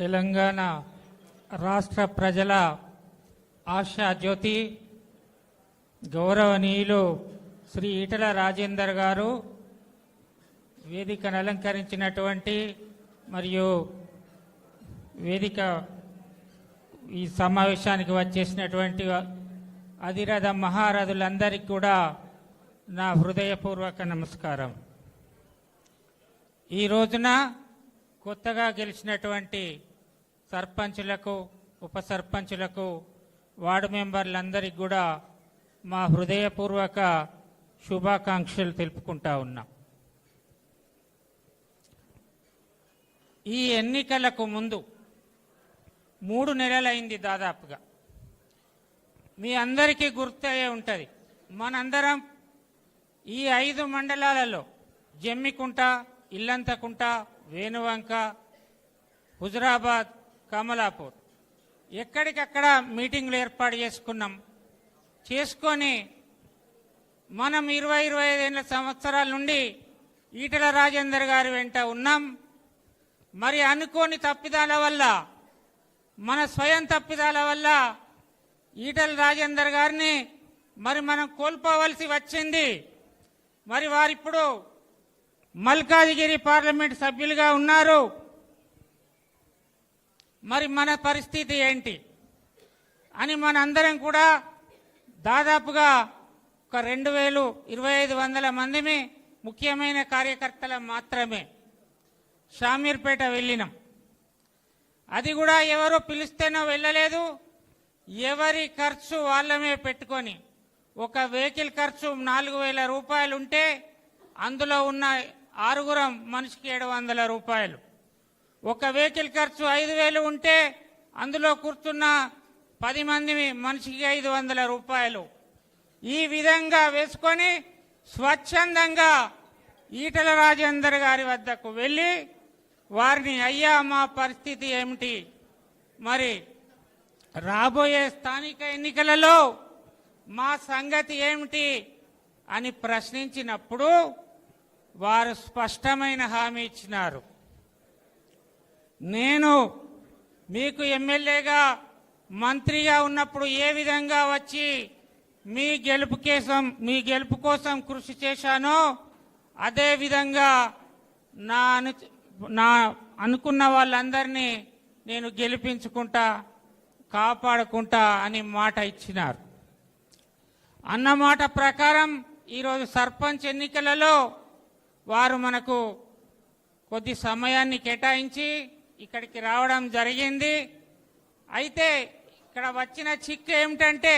తెలంగాణ రాష్ట్ర ప్రజల ఆశా జ్యోతి గౌరవనీయులు శ్రీ ఈటల రాజేందర్ గారు వేదికను అలంకరించినటువంటి మరియు వేదిక ఈ సమావేశానికి వచ్చేసినటువంటి అధిరథ మహారథులందరికీ కూడా నా హృదయపూర్వక నమస్కారం. ఈ రోజున కొత్తగా గెలిచినటువంటి సర్పంచులకు, ఉప సర్పంచులకు, వార్డు మెంబర్లందరికీ కూడా మా హృదయపూర్వక శుభాకాంక్షలు తెలుపుకుంటా ఉన్నాం. ఈ ఎన్నికలకు ముందు 3 నెలలైంది దాదాపుగా. మీ అందరికీ గుర్తయ్యే ఉంటుంది, మనందరం ఈ 5 మండలాలలో జమ్మికుంట, ఇల్లంతకుంట, వేణువంక, హుజురాబాద్, కమలాపూర్ ఎక్కడికక్కడ మీటింగ్లు ఏర్పాటు చేసుకొని మనం 20-25 సంవత్సరాల నుండి ఈటల రాజేందర్ గారి వెంట ఉన్నాం. మరి అనుకోని తప్పిదాల వల్ల, మన స్వయం తప్పిదాల వల్ల ఈటల రాజేందర్ గారిని మనం కోల్పోవలసి వచ్చింది. మరి వారిప్పుడు మల్కాజిగిరి పార్లమెంట్ సభ్యులుగా ఉన్నారు. మరి మన పరిస్థితి ఏంటి అని మనందరం కూడా దాదాపుగా ఒక 2,000-2,500 మందిని ముఖ్యమైన కార్యకర్తలు మాత్రమే షామీర్పేట వెళ్ళినాం. అది కూడా ఎవరో పిలిస్తేనో వెళ్ళలేదు. ఎవరి ఖర్చు వాళ్ళమే పెట్టుకొని, ఒక వెహికల్ ఖర్చు 4,000 రూపాయలు ఉంటే అందులో ఉన్న 6 మనిషికి 700 రూపాయలు. ఒక వెహికల్ ఖర్చు 5,000 ఉంటే అందులో కూర్చున్న 10 మంది మనిషికి 500 రూపాయలు. ఈ విధంగా వేసుకొని స్వచ్ఛందంగా ఈటల రాజేందర్ గారి వద్దకు వెళ్ళి వారిని, అయ్యా మా పరిస్థితి ఏమిటి, మరి రాబోయే స్థానిక ఎన్నికలలో మా సంగతి ఏమిటి అని ప్రశ్నించినప్పుడు వారు స్పష్టమైన హామీ ఇచ్చినారు. నేను మీకు ఎమ్మెల్యేగా, మంత్రిగా ఉన్నప్పుడు ఏ విధంగా వచ్చి మీ గెలుపు కోసం కృషి చేశానో అదే విధంగా నా అనుకున్న వాళ్ళందరినీ నేను గెలిపించుకుంటా, కాపాడుకుంటా అని మాట ఇచ్చినారు. అన్నమాట ప్రకారం ఈరోజు సర్పంచ్ ఎన్నికలలో వారు మనకు కొద్ది సమయాన్ని కేటాయించి ఇక్కడికి రావడం జరిగింది. అయితే ఇక్కడ వచ్చిన చిక్కు ఏమిటంటే,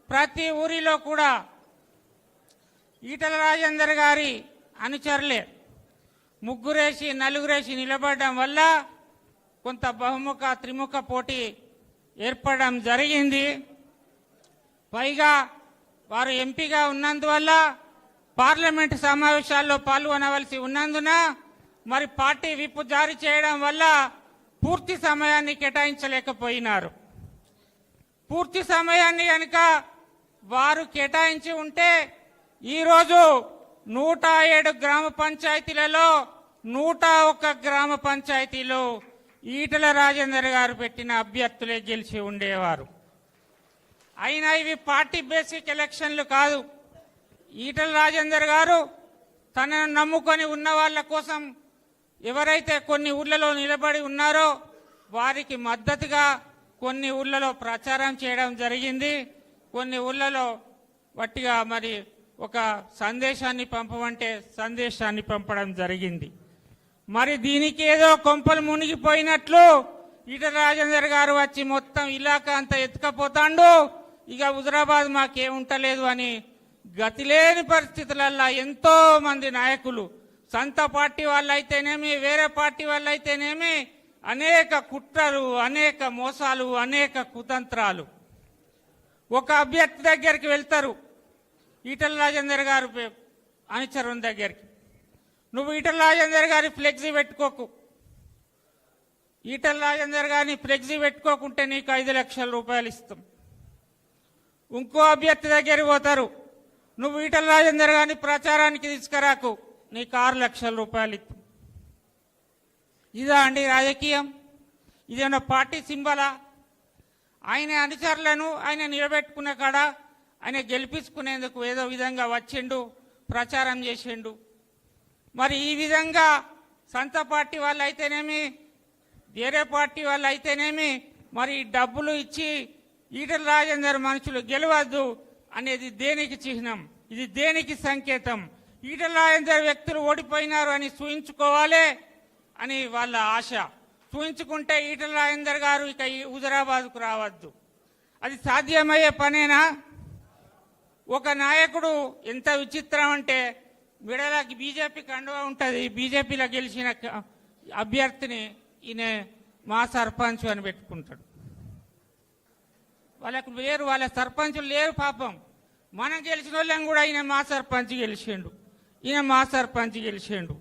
ప్రతి ఊరిలో కూడా ఈటల రాజేందర్ గారి అనుచరులే 3-4 నిలబడడం వల్ల కొంత బహుముఖ, త్రిముఖ పోటీ ఏర్పడడం జరిగింది. పైగా వారు ఎంపీగా ఉన్నందువల్ల పార్లమెంటు సమావేశాల్లో పాల్గొనవలసి ఉన్నందున మరి పార్టీ విప్ జారీ చేయడం వల్ల పూర్తి సమయాన్ని కేటాయించలేకపోయినారు. పూర్తి సమయాన్ని కనుక వారు కేటాయించి ఉంటే ఈరోజు 107 గ్రామ పంచాయతీలలో 101 గ్రామ పంచాయతీలో ఈటల రాజేందర్ గారు పెట్టిన అభ్యర్థులే గెలిచి ఉండేవారు. అయినా ఇవి పార్టీ బేసిక్ ఎలక్షన్లు కాదు. ఈటల రాజేందర్ గారు తనను నమ్ముకొని ఉన్న వాళ్ళ కోసం, ఎవరైతే కొన్ని ఊళ్ళలో నిలబడి ఉన్నారో వారికి మద్దతుగా కొన్ని ఊళ్ళలో ప్రచారం చేయడం జరిగింది. కొన్ని ఊళ్ళలో వట్టిగా మరి ఒక సందేశాన్ని పంపమంటే సందేశాన్ని పంపడం జరిగింది. మరి దీనికి ఏదో కొంపలు మునిగిపోయినట్లు ఈటల రాజేందర్ గారు వచ్చి మొత్తం ఇలాకా అంతా ఎత్తుకపోతాండు, ఇక హుజురాబాద్ మాకేముంటలేదు అని గతిలేని పరిస్థితులల్లో ఎంతో మంది నాయకులు, సొంత పార్టీ వాళ్ళైతేనేమి, వేరే పార్టీ వాళ్ళైతేనేమి, అనేక కుట్రలు, అనేక మోసాలు, అనేక కుతంత్రాలు. ఒక అభ్యర్థి దగ్గరికి వెళ్తారు, ఈటల రాజేందర్ గారు అనుచరుని దగ్గరికి, నువ్వు ఈటల రాజేందర్ గారి ఫ్లెక్సీ పెట్టుకోకు, ఈటల రాజేందర్ గారిని ఫ్లెక్సీ పెట్టుకోకుంటే నీకు 5 లక్షల రూపాయలు ఇస్తాం. ఇంకో అభ్యర్థి దగ్గరికి పోతారు, నువ్వు ఈటల రాజేందర్ గారిని ప్రచారానికి తీసుకురాకు, నీకు 6 లక్షల రూపాయలు ఇస్తాం. ఇదా అండి రాజకీయం? ఇదేమన్నా పార్టీ సింబలా? ఆయన అనుచరులను ఆయన నిలబెట్టుకున్న కాడ ఆయన గెలిపించుకునేందుకు ఏదో విధంగా వచ్చిండు, ప్రచారం చేసిండు. మరి ఈ విధంగా సొంత పార్టీ వాళ్ళు అయితేనేమి, వేరే పార్టీ వాళ్ళు అయితేనేమి మరి డబ్బులు ఇచ్చి ఈటల రాజేందర్ మనుషులు గెలవద్దు అనేది దేనికి చిహ్నం? ఇది దేనికి సంకేతం? ఈటల రాజేందర్ వ్యక్తులు ఓడిపోయినారు అని చూయించుకోవాలి అని వాళ్ళ ఆశ. చూయించుకుంటే ఈటల రాజేందర్ గారు ఇక ఈ హుజరాబాద్కు రావద్దు. అది సాధ్యమయ్యే పనేనా? ఒక నాయకుడు ఎంత విచిత్రం అంటే విడలకి బీజేపీ కండువా ఉంటుంది, బీజేపీలో గెలిచిన అభ్యర్థిని ఈయన మా సర్పంచ్ అని పెట్టుకుంటాడు. వాళ్ళకు లేరు, వాళ్ళ సర్పంచులు లేరు పాపం. మనం గెలిచిన వాళ్ళని కూడా ఈయన మా సర్పంచ్ గెలిచిండు, ఈయన మా సర్పంచ్ గెలిచిండు.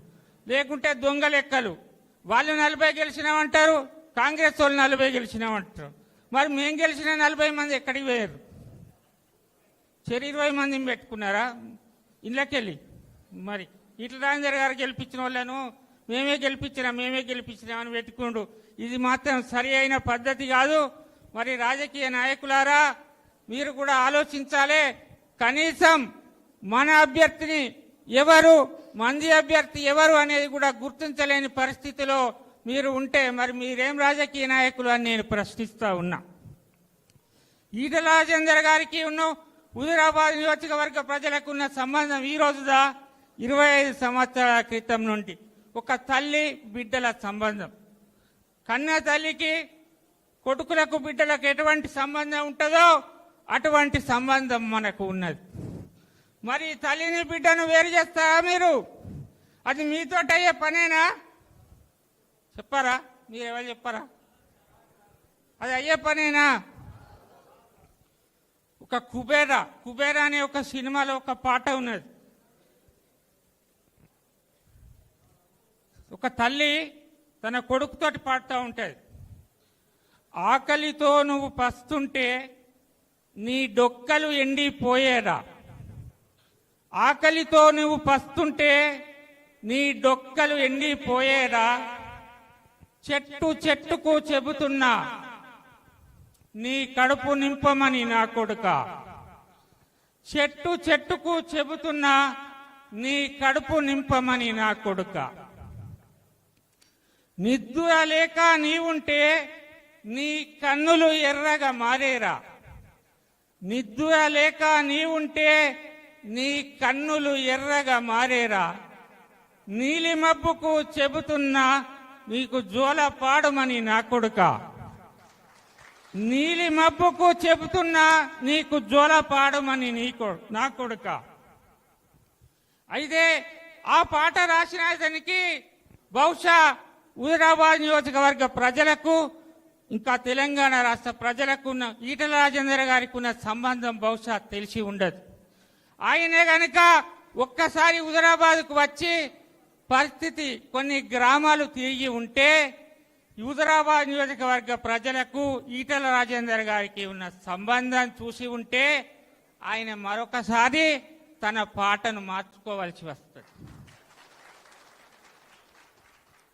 లేకుంటే దొంగ లెక్కలు. వాళ్ళు 40 గెలిచినామంటారు, కాంగ్రెస్ వాళ్ళు 40 గెలిచినామంటారు. మరి మేము గెలిచిన 40 మంది ఎక్కడికి పోయారు? 20 మందిని పెట్టుకున్నారా ఇళ్ళకెళ్ళి? మరి ఈటల రాజేందర్ గారు గెలిపించిన వాళ్ళను మేమే గెలిపించినామని పెట్టుకుండు. ఇది మాత్రం సరి అయిన పద్ధతి కాదు. మరి రాజకీయ నాయకులారా, మీరు కూడా ఆలోచించాలి. కనీసం మన అభ్యర్థిని ఎవరు, మంది అభ్యర్థి ఎవరు అనేది కూడా గుర్తించలేని పరిస్థితిలో మీరు ఉంటే మరి మీరేం రాజకీయ నాయకులు అని నేను ప్రశ్నిస్తా ఉన్నా. ఈటల రాజేందర్ గారికి ఉన్న హుజూరాబాద్ నియోజకవర్గ ప్రజలకు ఉన్న సంబంధం ఈ రోజుదా 25 సంవత్సరాల క్రితం నుండి ఒక తల్లి బిడ్డల సంబంధం. కన్న తల్లికి కొడుకులకు బిడ్డలకు ఎటువంటి సంబంధం ఉంటుందో అటువంటి సంబంధం మనకు ఉన్నది. మరి తల్లిని బిడ్డను వేరు చేస్తారా మీరు? అది మీతో అయ్యే పనేనా? చెప్పారా? మీరెవరు చెప్పారా? అది అయ్యే పనేనా? ఒక కుబేరా అనే ఒక సినిమాలో ఒక పాట ఉన్నది. ఒక తల్లి తన కొడుకుతోటి పాడుతూ ఉంటుంది. ఆకలితో నువ్వు పస్తుంటే నీ డొక్కలు ఎండిపోయేరా, ఆకలితో నువ్వు పస్తుంటే నీ డొక్కలు ఎండిపోయేరా, చెట్టుకు చెబుతున్నా నీ కడుపు నింపమని నా కొడుక, చెట్టుకు చెబుతున్నా నీ కడుపు నింపమని నా కొడుక. నిద్ర లేక నీవుంటే నీ కన్నులు ఎర్రగా మారేరా, నిద్ర లేక నీవుంటే నీ కన్నులు ఎర్రగా మారేరా, నీలి మబ్బుకు చెబుతున్నా నీకు జోల పాడమని నా కొడుక, నీలి మబ్బుకు చెబుతున్నా నీకు జోల పాడమని నా కొడుక. అయితే ఆ పాట రాసిన అతనికి బహుశా హుజూరాబాద్ నియోజకవర్గ ప్రజలకు ఇంకా తెలంగాణ రాష్ట్ర ప్రజలకు ఉన్న ఈటల రాజేందర్ గారికి ఉన్న సంబంధం బహుశా తెలిసి ఉండదు. ఆయనే గనక ఒక్కసారి హుజూరాబాద్కు వచ్చి పరిస్థితి కొన్ని గ్రామాలు తిరిగి ఉంటే హుజూరాబాద్ నియోజకవర్గ ప్రజలకు ఈటల రాజేందర్ గారికి ఉన్న సంబంధం చూసి ఉంటే ఆయన మరొకసారి తన పాటను మార్చుకోవాల్సి వస్తుంది.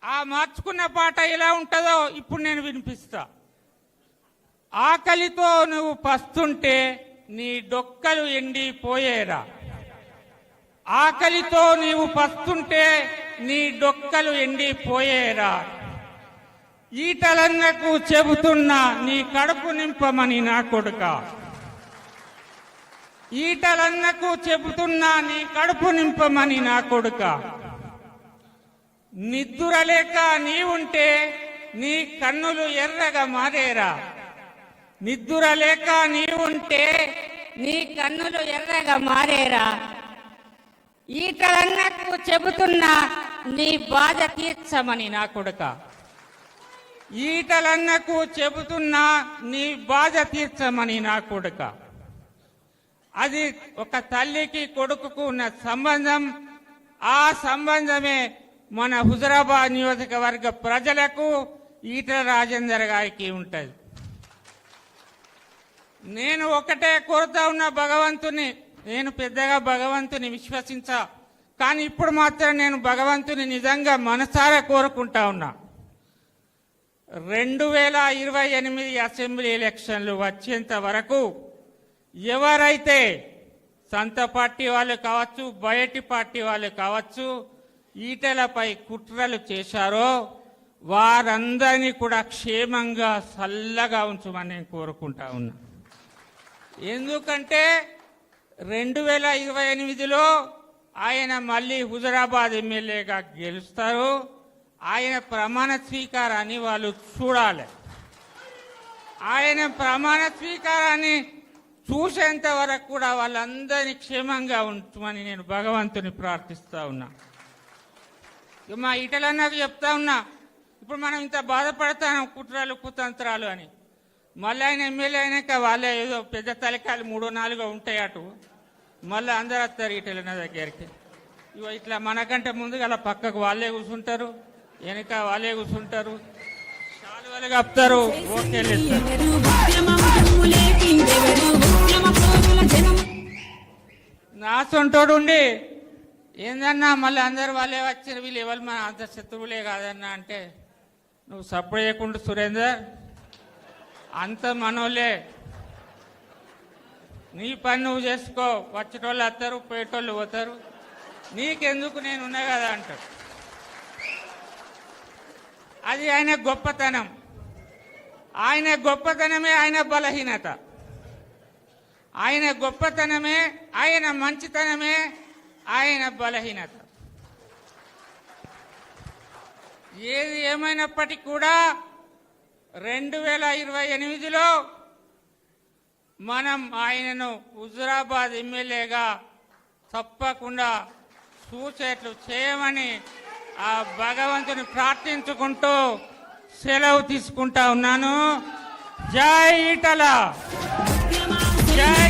ఆ మార్చుకున్న పాట ఎలా ఉంటుందో ఇప్పుడు నేను వినిపిస్తా. ఆకలితో నువ్వు పస్తుంటే నీ డొక్కలు ఎండిపోయేరా, ఆకలితో నీవు పస్తుంటే నీ డొక్కలు ఎండిపోయేరా, ఈటలన్నకు చెబుతున్నా నీ కడుపు నింపమని నా కొడుక, ఈటలన్నకు చెబుతున్నా నీ కడుపు నింపమని నా కొడుక. నిద్దురలేక నీవుంటే నీ కన్నులు ఎర్రగా మారేరా, నిద్దురలేక నీవుంటే నీ కన్నులు ఎర్రగా మారేరా, ఈటలన్నకు చెబుతున్నా నీ బాధ తీర్చమని నా కొడుక, ఈటలన్నకు చెబుతున్నా నీ బాధ తీర్చమని నా కొడుక. అది ఒక తల్లికి కొడుకుకు ఉన్న సంబంధం. ఆ సంబంధమే మన హుజూరాబాద్ నియోజకవర్గ ప్రజలకు ఈటల రాజేందర్ గారికి ఉంటుంది. నేను ఒకటే కోరుతా ఉన్న భగవంతుని, నేను పెద్దగా భగవంతుని విశ్వసించా, కానీ ఇప్పుడు మాత్రం నేను భగవంతుని నిజంగా మనసారా కోరుకుంటా ఉన్నా. 2028 అసెంబ్లీ ఎలక్షన్లు వచ్చేంత వరకు ఎవరైతే సొంత పార్టీ వాళ్ళు కావచ్చు, బయటి పార్టీ వాళ్ళు కావచ్చు, ఈటెలపై కుట్రలు చేశారో వారందరినీ కూడా క్షేమంగా చల్లగా ఉంచమని నేను కోరుకుంటా ఉన్నా. ఎందుకంటే 2028లో ఆయన మళ్ళీ హుజరాబాద్ ఎమ్మెల్యేగా గెలుస్తారు. ఆయన ప్రమాణ స్వీకారాన్ని వాళ్ళు చూడాలి. ఆయన ప్రమాణ స్వీకారాన్ని చూసేంత వరకు కూడా వాళ్ళందరినీ క్షేమంగా ఉంచమని నేను భగవంతుని ప్రార్థిస్తా ఉన్నా. మా ఈటలన్నకు చెప్తా ఉన్నా, ఇప్పుడు మనం ఇంత బాధపడతాం కుట్రలు కుతంత్రాలు అని. మళ్ళీ ఆయన ఎమ్మెల్యే అయినాక వాళ్ళే ఏదో పెద్ద తలకాయలు 3-4 ఉంటాయి అటు, మళ్ళీ అందరు వస్తారు ఈటలన్న దగ్గరికి. ఇగో ఇట్లా మనకంటే ముందుగా అలా పక్కకు వాళ్ళే కూర్చుంటారు, వెనక వాళ్ళే కూర్చుంటారు, శాలువలు కప్తారు, ఓకే నా సొంటోడు ఉండి ఏందన్నా మళ్ళీ అందరు వాళ్ళే వచ్చారు, వీళ్ళు ఎవరు మన అంత శత్రువులే కాదన్నా అంటే, నువ్వు సపోర్ట్ చేయకుండా సురేందర్ అంత మనోళ్ళే, నీ పని నువ్వు చేసుకో, వచ్చేటోళ్ళు వస్తారు పోయేటోళ్ళు పోతారు, నీకెందుకు నేను ఉన్నా కదా అంటాడు. అది ఆయన గొప్పతనం. ఆయన గొప్పతనమే ఆయన బలహీనత. ఆయన గొప్పతనమే, ఆయన మంచితనమే ఆయన బలహీనత. ఏది ఏమైనప్పటికీ కూడా 2028లో మనం ఆయనను హుజురాబాద్ ఎమ్మెల్యేగా తప్పకుండా చూసేట్లు చేయమని ఆ భగవంతుని ప్రార్థించుకుంటూ సెలవు తీసుకుంటా ఉన్నాను. జై ఈటల, జై